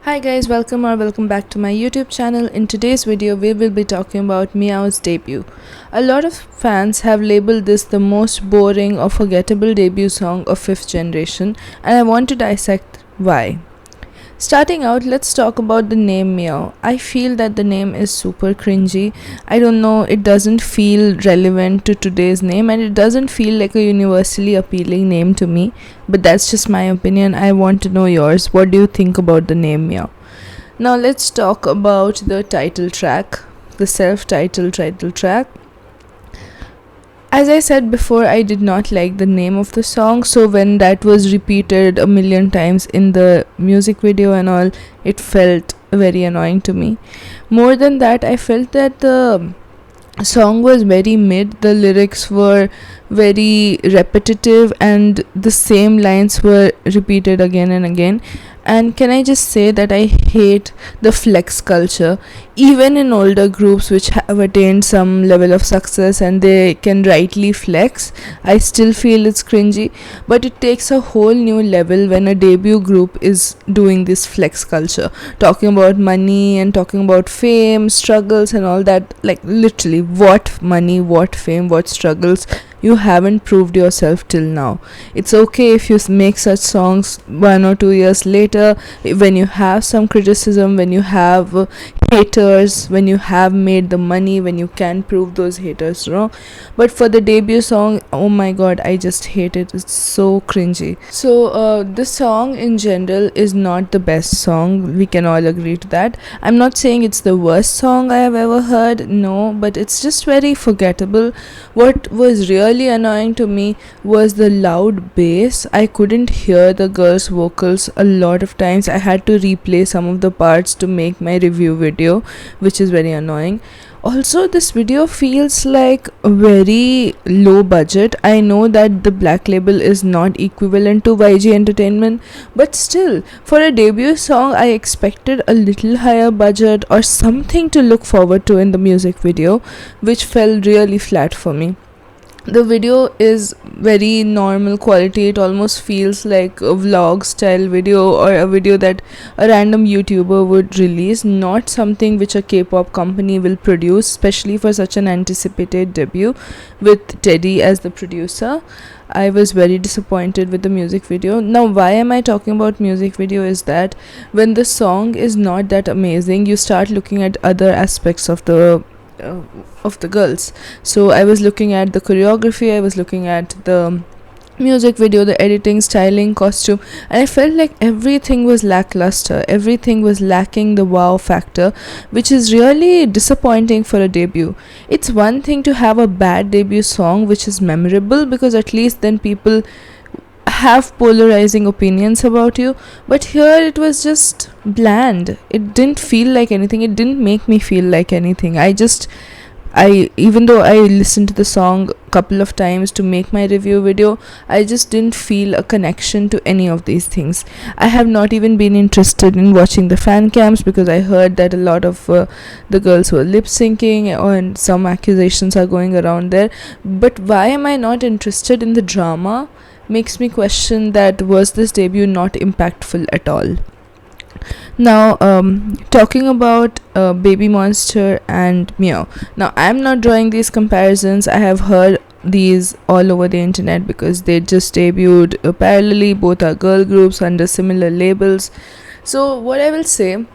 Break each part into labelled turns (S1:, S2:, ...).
S1: Hi guys, welcome back to my YouTube channel. In today's video, we will be talking about Meow's debut. A lot of fans have labeled this the most boring or forgettable debut song of 5th generation, and I want to dissect why. Starting out, let's talk about the name Meow. I feel that the name is super cringy. I don't know, it doesn't feel relevant to today's name and it doesn't feel like a universally appealing name to me. But that's just my opinion. I want to know yours. What do you think about the name Meow? Now, let's talk about the title track, the self titled title track. As I said before, I did not like the name of the song, so when that was repeated a million times in the music video and all, it felt very annoying to me. More than that, I felt that the song was very mid. The lyrics were very repetitive and the same lines were repeated again and again. And can I just say that I hate the flex culture, even in older groups which have attained some level of success and they can rightly flex. I still feel it's cringy, but it takes a whole new level when a debut group is doing this flex culture, talking about money and talking about fame, struggles and all that. Like literally, what money, what fame, what struggles? You haven't proved yourself till now. It's okay if you make such songs 1 or 2 years later, when you have some criticism, when you have haters, when you have made the money, when you can prove those haters wrong. But for the debut song, oh my god, I just hate it. It's so cringy. So this song in general is not the best song. We can all agree to that. I'm not saying it's the worst song I have ever heard, no, but it's just very forgettable. What was really annoying to me was the loud bass. I couldn't hear the girls' vocals a lot of times. I had to replay some of the parts to make my review video, which is very annoying. Also, this video feels like very low budget. I know that the Black Label is not equivalent to YG Entertainment, but still, for a debut song, I expected a little higher budget or something to look forward to in the music video, which fell really flat for me. The video is very normal quality. It almost feels like a vlog style video or a video that a random YouTuber would release, not something which a Kpop company will produce, especially for such an anticipated debut with Teddy as the producer. I was very disappointed with the music video. Now, why am I talking about music video is that when the song is not that amazing, you start looking at other aspects of the girls. So I was looking at the choreography, I was looking at the music video, the editing, styling, costume, and I felt like everything was lackluster. Everything was lacking the wow factor, which is really disappointing for a debut. It's one thing to have a bad debut song which is memorable, because at least then people have polarizing opinions about you, but here it was just bland. It didn't feel like anything. It didn't make me feel like anything. I even though I listened to the song a couple of times to make my review video, I just didn't feel a connection to any of these things. I have not even been interested in watching the fan cams because I heard that a lot of the girls were lip syncing, and some accusations are going around there. But why am I not interested in the drama makes me question that was this debut not impactful at all. Now, talking about Baby Monster and Meow. Now, I'm not drawing these comparisons. I have heard these all over the internet because they just debuted parallelly. Both are girl groups under similar labels. So, what I will say,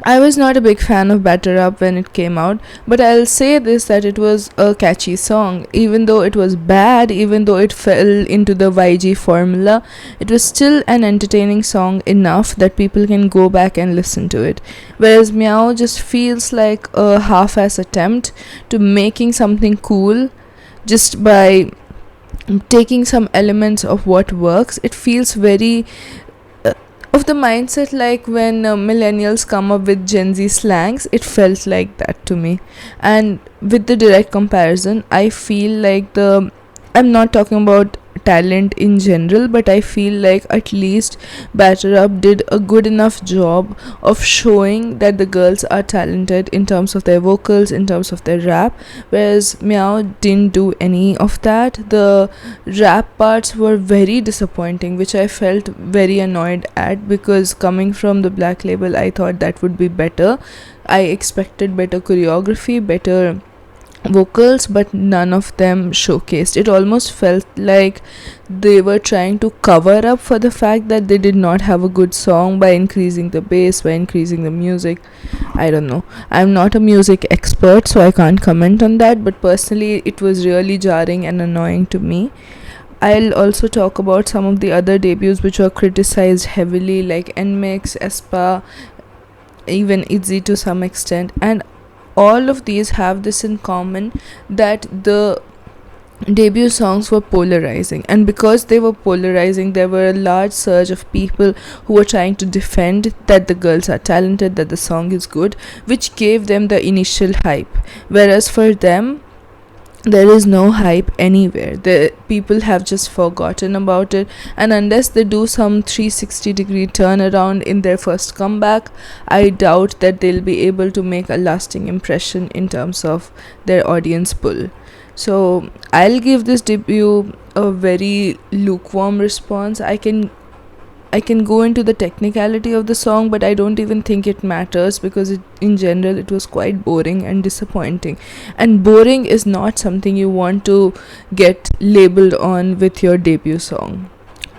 S1: I was not a big fan of Batter Up when it came out, but I'll say this, that it was a catchy song. Even though it was bad, even though it fell into the YG formula, it was still an entertaining song enough that people can go back and listen to it. Whereas Meow just feels like a half-ass attempt to making something cool just by taking some elements of what works. It feels very of the mindset like when millennials come up with Gen Z slangs. It felt like that to me. And with the direct comparison, I feel like I'm not talking about talent in general, but I feel like at least Batter Up did a good enough job of showing that the girls are talented in terms of their vocals, in terms of their rap, whereas Meow didn't do any of that. The rap parts were very disappointing, which I felt very annoyed at, because coming from the Black Label, I thought that would be better. I expected better choreography, better vocals, but none of them showcased. It almost felt like they were trying to cover up for the fact that they did not have a good song by increasing the bass, by increasing the music. I don't know, I'm not a music expert, so I can't comment on that, but personally it was really jarring and annoying to me. I'll also talk about some of the other debuts which were criticized heavily, like Nmix, Espa, even Itzy to some extent, and all of these have this in common, that the debut songs were polarizing, and because they were polarizing, there were a large surge of people who were trying to defend that the girls are talented, that the song is good, which gave them the initial hype, whereas for them there is no hype anywhere. The people have just forgotten about it, and unless they do some 360-degree turnaround in their first comeback, I doubt that they'll be able to make a lasting impression in terms of their audience pull. So I'll give this debut a very lukewarm response. I can go into the technicality of the song, but I don't even think it matters, because in general it was quite boring and disappointing. And boring is not something you want to get labeled on with your debut song.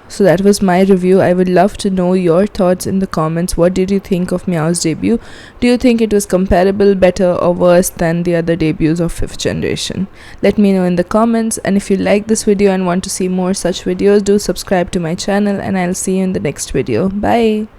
S1: So that was my review. I would love to know your thoughts in the comments. What did you think of Meow's debut? Do you think it was comparable, better, or worse than the other debuts of 5th generation? Let me know in the comments, and if you like this video and want to see more such videos, do subscribe to my channel, and I'll see you in the next video. Bye.